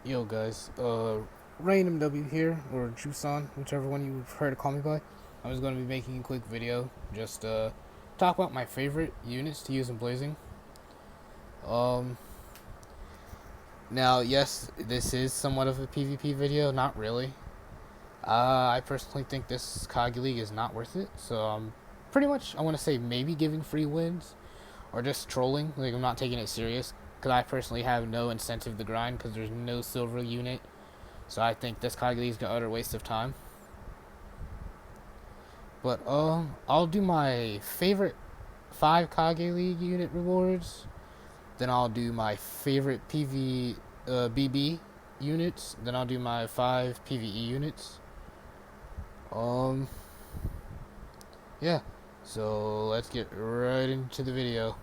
Yo guys, Rain MW here, or Jusan, whichever one you've heard to call me by. I'm just going to be making a quick video, just talk about my favorite units to use in Blazing. Um, Now, yes, this is somewhat of a PvP video, not really. I personally think this Kage League is not worth it, so pretty much, I want to say maybe giving free wins, or just trolling, like I'm not taking it serious, because I personally have no incentive to grind, because there's no silver unit. So I think this Kage League is an utter waste of time. But I'll do my favorite 5 Kage League unit rewards. Then I'll do my favorite BB units. Then I'll do my 5 PVE units. Um, yeah. So let's get right into the video.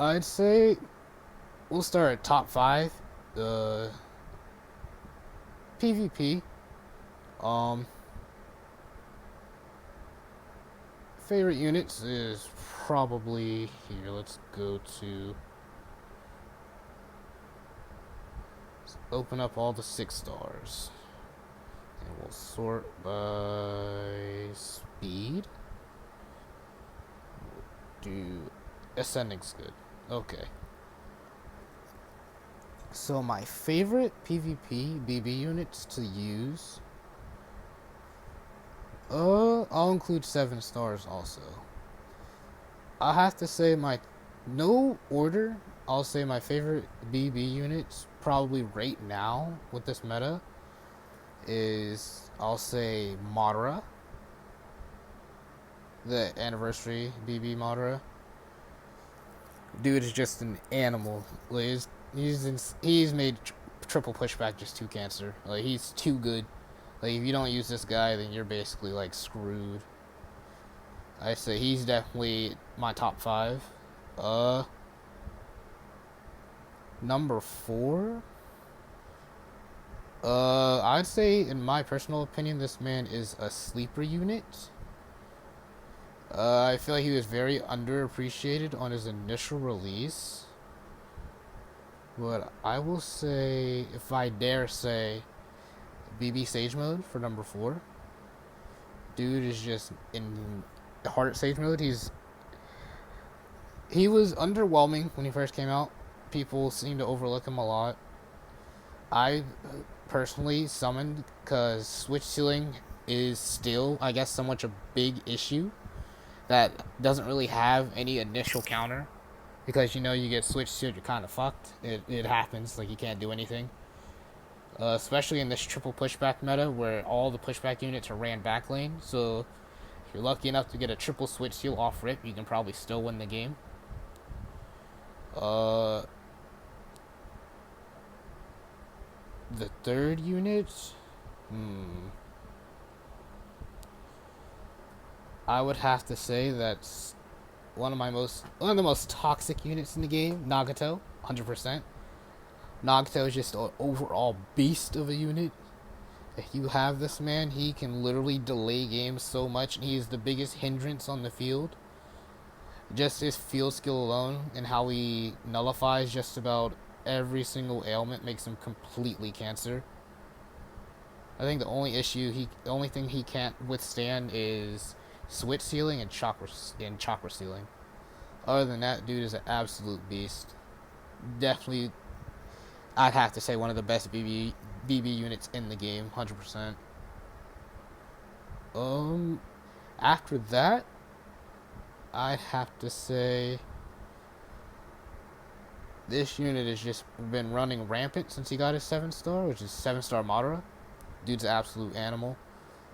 I'd say we'll start at top 5. PvP. Um, Favorite units is probably here. Let's go to open up all the 6 stars, and we'll sort by speed. Do ascending's good. Okay. So my favorite PvP BB units to use. I'll include 7 stars also. I have to say no order. I'll say my favorite BB units probably right now with this meta is I'll say Madara, the anniversary BB Madara. Dude is just an animal. Like, he's made triple pushback just too cancer. Like he's too good. Like if you don't use this guy, then you're basically like screwed. I say he's definitely my top 5. Number 4. I'd say in my personal opinion, this man is a sleeper unit. I feel like he was very underappreciated on his initial release. But I will say, if I dare say, BB Sage Mode for number 4. Dude is just in Heart Sage Mode. He was underwhelming when he first came out. People seem to overlook him a lot. I personally summoned because switch sealing is still, I guess, somewhat a big issue that doesn't really have any initial counter. Because you get switch sealed, you're kind of fucked. It happens, like you can't do anything. Especially in this triple pushback meta where all the pushback units are ran back lane. So if you're lucky enough to get a triple switch seal off rip, you can probably still win the game. The third unit, I would have to say that's one of the most toxic units in the game. Nagato, 100%. Nagato is just an overall beast of a unit. If you have this man, he can literally delay games so much, and he's the biggest hindrance on the field. Just his field skill alone and how he nullifies just about every single ailment makes him completely cancer. I think the only thing he can't withstand is switch sealing and chakra sealing. Other than that, dude is an absolute beast. Definitely, I'd have to say one of the best BB units in the game, 100%. After that, I'd have to say this unit has just been running rampant since he got his 7 star, which is 7 star Madara. Dude's an absolute animal.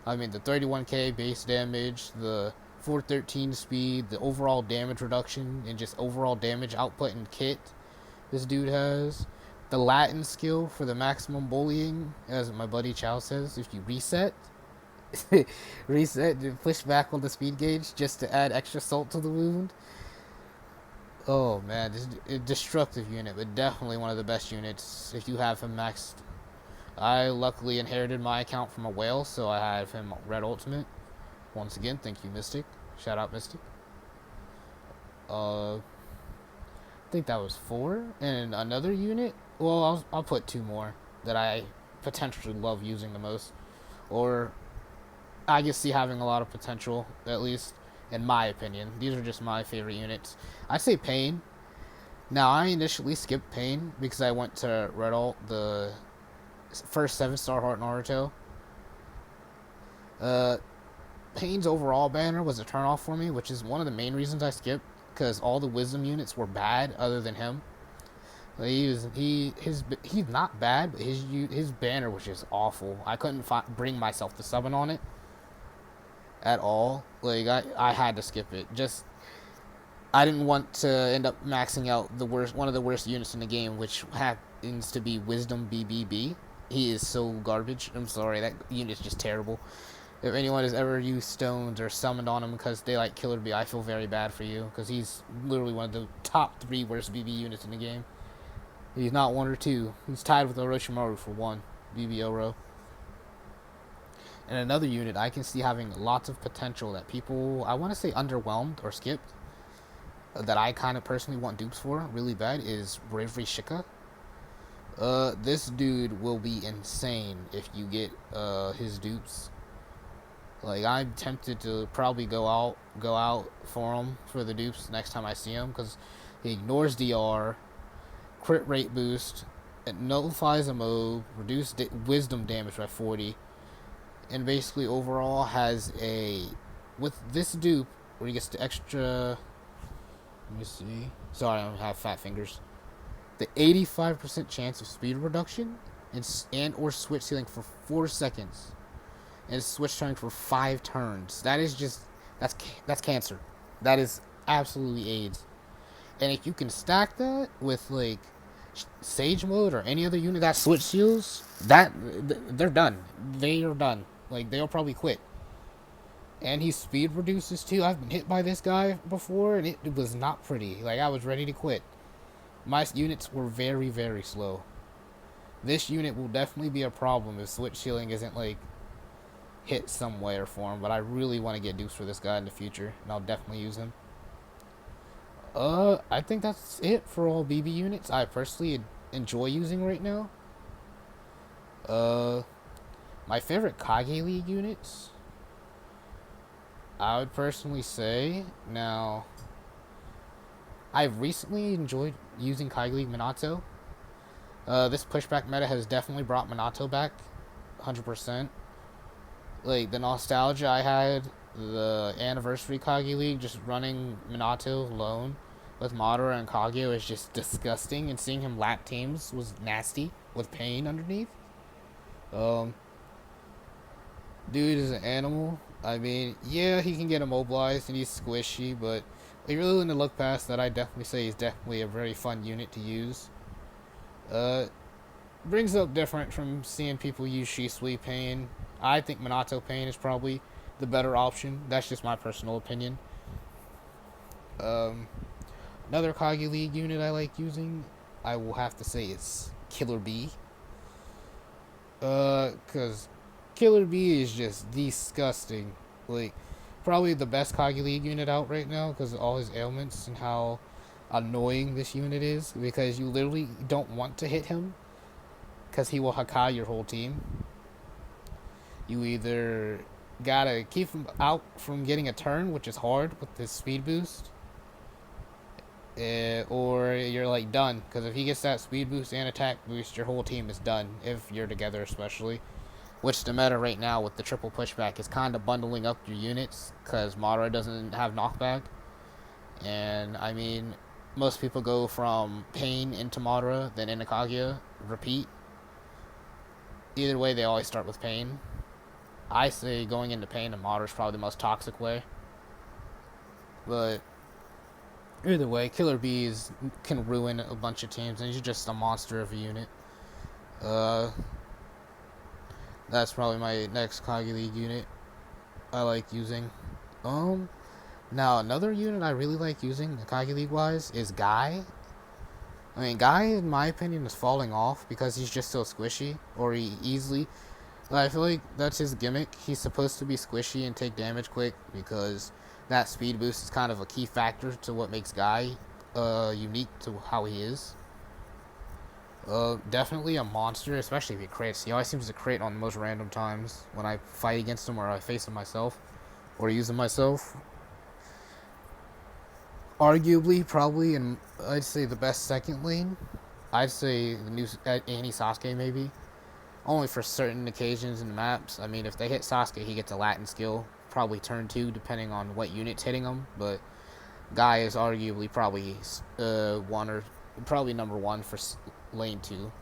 I mean, the 31k base damage, the 413 speed, the overall damage reduction, and just overall damage output and kit this dude has. The Latin skill for the maximum bullying, as my buddy Chow says, if you reset, push back on the speed gauge just to add extra salt to the wound. Oh man, this is a destructive unit, but definitely one of the best units if you have him maxed. I luckily inherited my account from a whale, so I have him red ultimate. Once again, thank you, Mystic. Shout out, Mystic. The think that was 4. And another unit, well, I'll put 2 more that I potentially love using the most. Or I can see having a lot of potential, at least in my opinion. These are just my favorite units. I say Pain. Now, I initially skipped Pain because I went to Red Alt, the first 7-star Heart Naruto. Uh, Pain's overall banner was a turnoff for me, which is one of the main reasons I skipped, because all the Wisdom units were bad other than him. Like, he's not bad, but his banner was just awful. I couldn't bring myself to summon on it at all. Like I had to skip it. Just I didn't want to end up maxing out one of the worst units in the game, which happens to be Wisdom BBB. He is so garbage. I'm sorry, that unit's just terrible. If anyone has ever used stones or summoned on him because they like Killer Bee, I feel very bad for you, because he's literally one of the top 3 worst BB units in the game. He's not 1 or 2. He's tied with Orochimaru for 1, BB Oro. And another unit I can see having lots of potential that people, I want to say, underwhelmed or skipped, that I kind of personally want dupes for really bad, is Bravery Shika. This dude will be insane if you get his dupes. Like, I'm tempted to probably go out for him for the dupes next time I see him, because he ignores DR, crit rate boost, it nullifies a mob, reduce wisdom damage by 40, and basically overall has with this dupe, where he gets the extra, let me see, sorry, I don't have fat fingers, the 85% chance of speed reduction, and or switch sealing for 4 seconds, and switch turning for 5 turns. That is just, that's cancer. That is absolutely AIDS. And if you can stack that with like Sage mode or any other unit that switch seals, they're done. They are done. Like, they'll probably quit. And he speed reduces too. I've been hit by this guy before, and it was not pretty. Like, I was ready to quit. My units were very, very slow. This unit will definitely be a problem if switch sealing isn't like hit somewhere for him, but I really want to get dupes for this guy in the future, and I'll definitely use him. I think that's it for all BB units I personally enjoy using right now. My favorite Kage League units, I would personally say, now, I've recently enjoyed using Kage League Minato. This pushback meta has definitely brought Minato back, 100%. Like, the nostalgia I had, the anniversary Kage League, just running Minato alone with Madara and Kage was just disgusting, and seeing him lap teams was nasty with Pain underneath. Dude is an animal. I mean, yeah, he can get immobilized and he's squishy, but if you're really going to look past that, I definitely say he's definitely a very fun unit to use. Brings up different from seeing people use Shisui Pain. I think Minato Pain is probably the better option. That's just my personal opinion. Another Kage League unit I like using, I will have to say, is Killer Bee. Because Killer Bee is just disgusting. Like, probably the best Kage League unit out right now because of all his ailments and how annoying this unit is. Because you literally don't want to hit him because he will Hakai your whole team. You either gotta keep him out from getting a turn, which is hard with his speed boost, or you're like done, because if he gets that speed boost and attack boost, your whole team is done, if you're together especially. Which the meta right now with the triple pushback is kind of bundling up your units, because Madara doesn't have knockback. And I mean, most people go from Pain into Madara, then into Kaguya, repeat. Either way, they always start with Pain. I say going into Pain and Madara is probably the most toxic way. But either way, Killer Bees can ruin a bunch of teams, and he's just a monster of a unit. That's probably my next Kage League unit I like using. Now another unit I really like using, Kage League wise, is Guy. I mean, Guy, in my opinion, is falling off because he's just so squishy, or he easily. I feel like that's his gimmick. He's supposed to be squishy and take damage quick because that speed boost is kind of a key factor to what makes Guy unique to how he is. Definitely a monster, especially if he crits. He always seems to crit on the most random times when I fight against him or I face him myself or use him myself. Arguably, probably, and I'd say the best second lane. I'd say the new Annie Sasuke maybe. Only for certain occasions in the maps. I mean, if they hit Sasuke, he gets a Latin skill. Probably turn 2, depending on what unit's hitting him. But Guy is arguably probably one or probably number 1 for lane 2.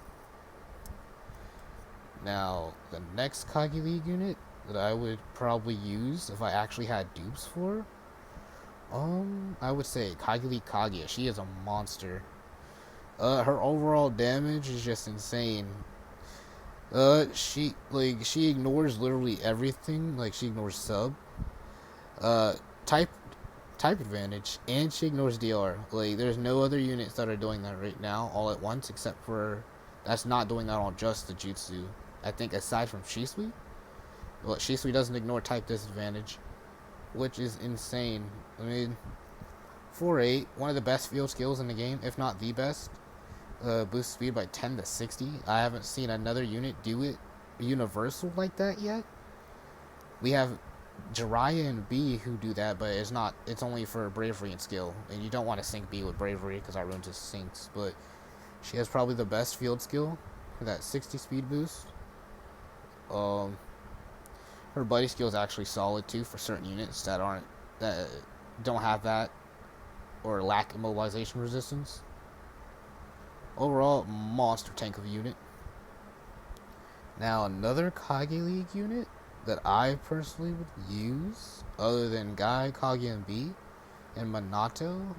Now, the next Kage League unit that I would probably use if I actually had dupes for, I would say Kage League Kaguya. She is a monster. Her overall damage is just insane. She ignores literally everything. Like, she ignores sub, uh, type advantage, and she ignores DR. Like, there's no other units that are doing that right now all at once, except for that's not doing that on just the Jutsu. I think aside from Shisui, well, Shisui doesn't ignore type disadvantage, which is insane. I mean, 4-8, one of the best field skills in the game, if not the best. Boost speed by 10 to 60. I haven't seen another unit do it universal like that yet. We have Jiraiya and B who do that, but it's only for bravery and skill, and you don't want to sync B with bravery because that ruins his syncs. But she has probably the best field skill for that 60 speed boost. Her buddy skill is actually solid too for certain units that don't have that or lack immobilization resistance. Overall, monster tank of a unit. Now, another Kage League unit that I personally would use, other than Guy, Kage, and B, and Minato,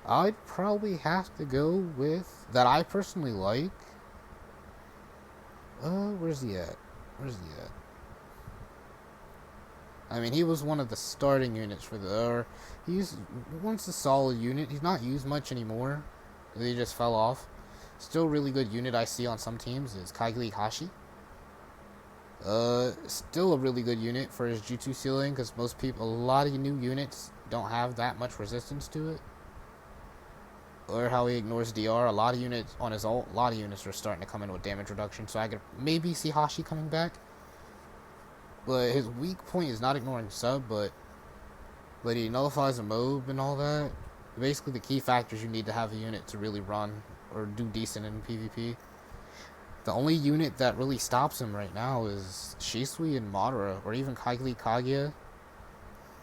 I'd probably have to go with, that I personally like, where's he at? I mean, he was one of the starting units for he's once a solid unit. He's not used much anymore. He just fell off. Still really good unit I see on some teams is Kage League Hashi. Still a really good unit for his Jutsu ceiling because a lot of new units don't have that much resistance to it. Or how he ignores DR. A lot of units on his ult, a lot of units are starting to come in with damage reduction, so I could maybe see Hashi coming back. But his weak point is not ignoring sub, but he nullifies a mob and all that. Basically, the key factors you need to have a unit to really run or do decent in PvP. The only unit that really stops him right now is Shisui and Madara, or even Kage League Kaguya,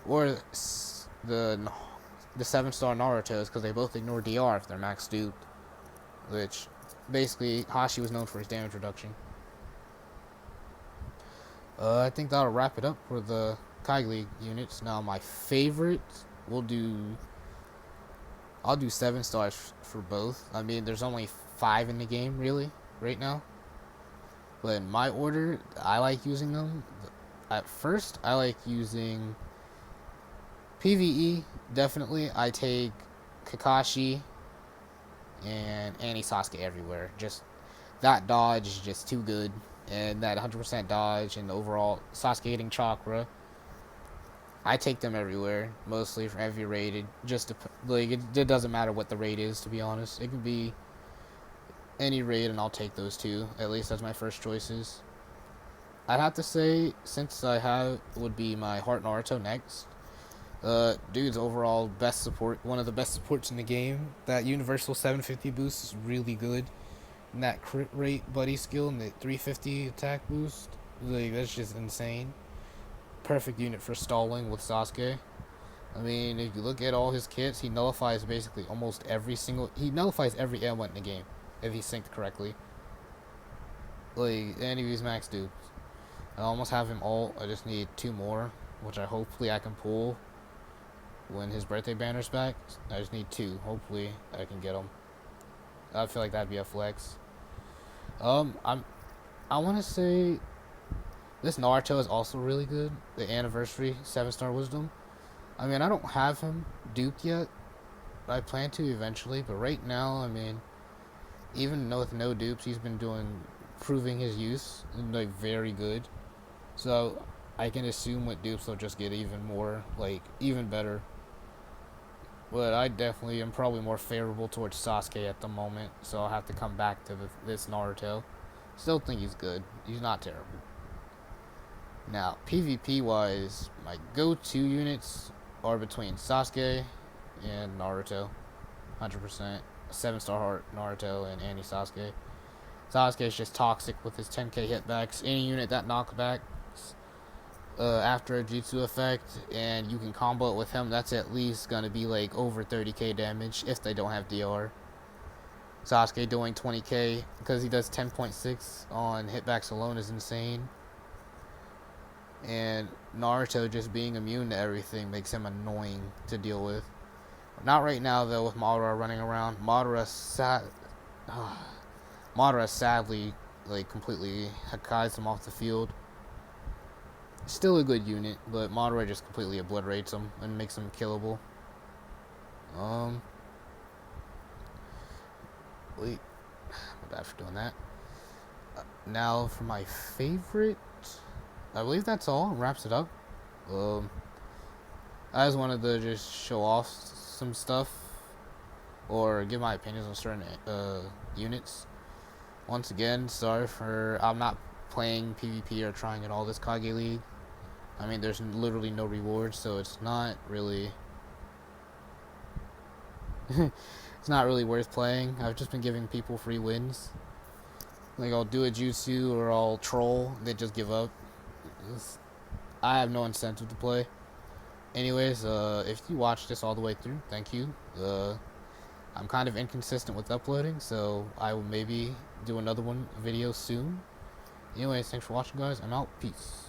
or the 7-star Naruto's, because they both ignore DR if they're max duped. Which, basically, Hashi was known for his damage reduction. I think that'll wrap it up for the Kage League units. Now, my favorite, I'll do 7 stars for both. I mean, there's only 5 in the game, really, right now. But in my order, I like using them. At first, I like using PvE, definitely. I take Kakashi and Annie Sasuke everywhere. Just that dodge is just too good. And that 100% dodge and the overall Sasuke getting chakra, I take them everywhere, mostly for every rated. Just to, like, it doesn't matter what the raid is, to be honest. It could be any raid, and I'll take those two. At least that's my first choices. I'd have to say, since would be my Heart Naruto next. Dude's overall best support, one of the best supports in the game. That universal 750 boost is really good. And that crit rate buddy skill and the 350 attack boost, like, that's just insane. Perfect unit for stalling with Sasuke. I mean, if you look at all his kits, he nullifies basically almost he nullifies every ailment in the game if he's synced correctly. Like, and he's max dupes. I almost have him all. I just need 2 more, which hopefully I can pull when his birthday banner's back. I just need 2. Hopefully I can get them. I feel like that'd be a flex. I want to say this Naruto is also really good. The anniversary 7-star wisdom. I mean, I don't have him duped yet. I plan to eventually, but right now, I mean, even with no dupes, he's been proving his use and, like, very good. So I can assume with dupes they'll just get even more, like, even better. But I definitely am probably more favorable towards Sasuke at the moment, so I'll have to come back to this Naruto. Still think he's good. He's not terrible. Now, PvP wise, my go-to units are between Sasuke and Naruto. 100%. 7-star heart Naruto and Annie Sasuke. Sasuke is just toxic with his 10k hitbacks. Any unit that knocks back after a jutsu effect and you can combo it with him, that's at least gonna be like over 30k damage if they don't have DR. Sasuke doing 20k because he does 10.6 on hitbacks alone is insane. And Naruto just being immune to everything makes him annoying to deal with. Not right now though with Madara running around. Madara sadly like completely Hakai's him off the field. Still a good unit, but Madara just completely obliterates him and makes him killable. Wait, my bad for doing that. Now for my favorite, I believe that's all. Wraps it up. I just wanted to just show off some stuff or give my opinions on certain units. Once again, sorry for I'm not playing PvP or trying at all this Kage League. I mean, there's literally no rewards, so it's not really it's not really worth playing. I've just been giving people free wins. Like I'll do a jutsu or I'll troll, they just give up. I have no incentive to play. Anyways, if you watched this all the way through, thank you. I'm kind of inconsistent with uploading, so I will maybe do another video soon. Anyways, thanks for watching, guys. I'm out. Peace.